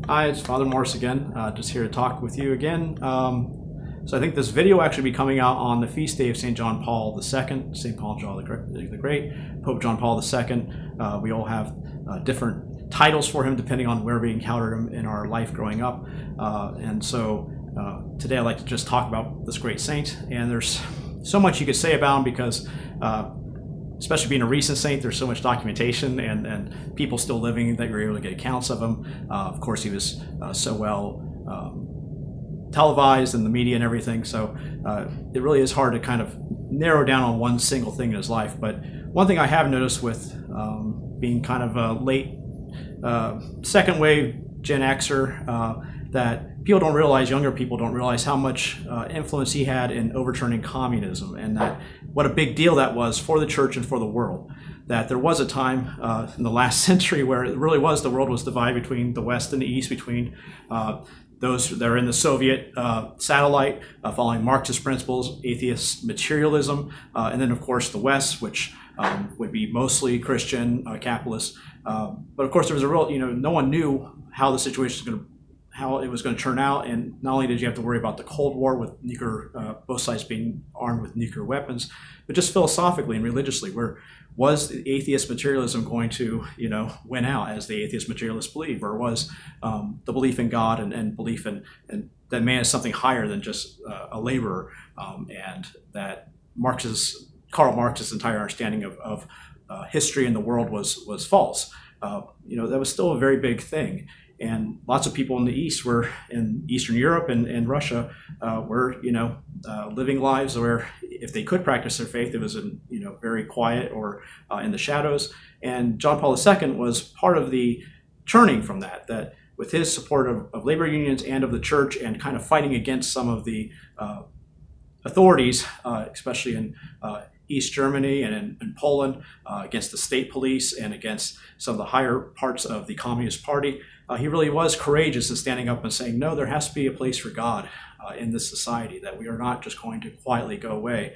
Hi, it's Father Morris again, just here to talk with you again. So I think this video will actually be coming out on the feast day of St. John Paul II, St. Paul John the Great, Pope John Paul II. We all have different titles for him depending on where we encountered him in our life growing up. And so today I'd like to just talk about this great saint. And there's so much you could say about him because especially being a recent saint, there's so much documentation and people still living that you're able to get accounts of him. Of course, he was so well televised in the media and everything, so it really is hard to kind of narrow down on one single thing in his life. But one thing I have noticed with being kind of a late second wave Gen Xer, that people don't realize, younger people don't realize how much influence he had in overturning communism, and that what a big deal that was for the church and for the world. That there was a time in the last century where it really was, the world was divided between the West and the East, between those that are in the Soviet satellite, following Marxist principles, atheist materialism, and then of course the West, which would be mostly Christian, capitalist. But of course there was a real, no one knew how the situation was how it was going to turn out. And not only did you have to worry about the Cold War with nuclear, both sides being armed with nuclear weapons, but just philosophically and religiously, where was the atheist materialism going to, win out as the atheist materialists believe, or was the belief in God and belief in that man is something higher than just a laborer, and that Karl Marx's entire understanding of history and the world was false. That was still a very big thing. And lots of people in the East were in Eastern Europe and Russia were, living lives where if they could practice their faith, it was in, very quiet or in the shadows. And John Paul II was part of the turning from that with his support of labor unions and of the church, and kind of fighting against some of the authorities, especially in East Germany and in Poland, against the state police and against some of the higher parts of the Communist Party. He really was courageous in standing up and saying, no, there has to be a place for God in this society, that we are not just going to quietly go away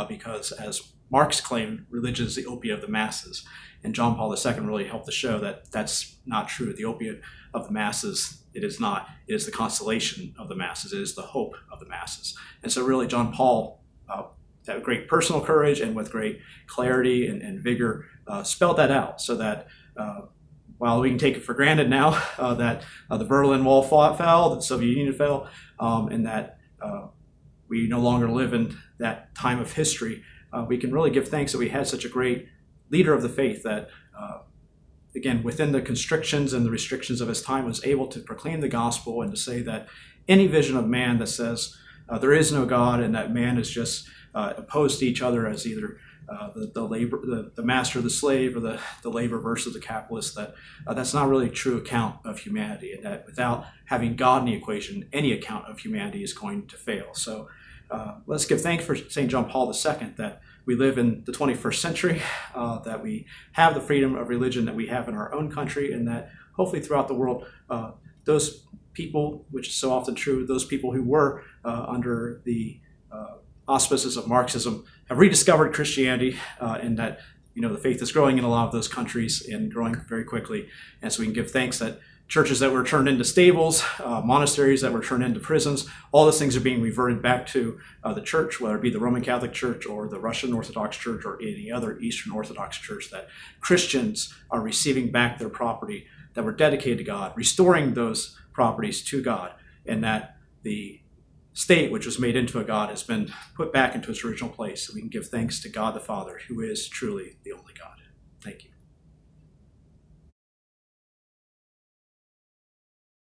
because, as Marx claimed, religion is the opiate of the masses. And John Paul II really helped to show that that's not true. The opiate of the masses, it is not. It is the consolation of the masses. It is the hope of the masses. And so really John Paul, had great personal courage and with great clarity and vigor, spelled that out, so that while we can take it for granted now that the Berlin Wall fell, that the Soviet Union fell, and that we no longer live in that time of history, we can really give thanks that we had such a great leader of the faith that, again, within the constrictions and the restrictions of his time, was able to proclaim the gospel and to say that any vision of man that says there is no God and that man is just opposed to each other as either the master of the slave, or the labor versus the capitalist, that's not really a true account of humanity, and that without having God in the equation, any account of humanity is going to fail. So let's give thanks for St. John Paul II that we live in the 21st century, that we have the freedom of religion that we have in our own country, and that hopefully throughout the world, those people, which is so often true, those people who were under the auspices of Marxism have rediscovered Christianity, and that the faith is growing in a lot of those countries and growing very quickly. And so we can give thanks that churches that were turned into stables, monasteries that were turned into prisons, all those things are being reverted back to the church, whether it be the Roman Catholic Church or the Russian Orthodox Church or any other Eastern Orthodox Church, that Christians are receiving back their property that were dedicated to God, restoring those properties to God, and that the state, which was made into a God, has been put back into its original place. So we can give thanks to God the Father, who is truly the only God. Thank you.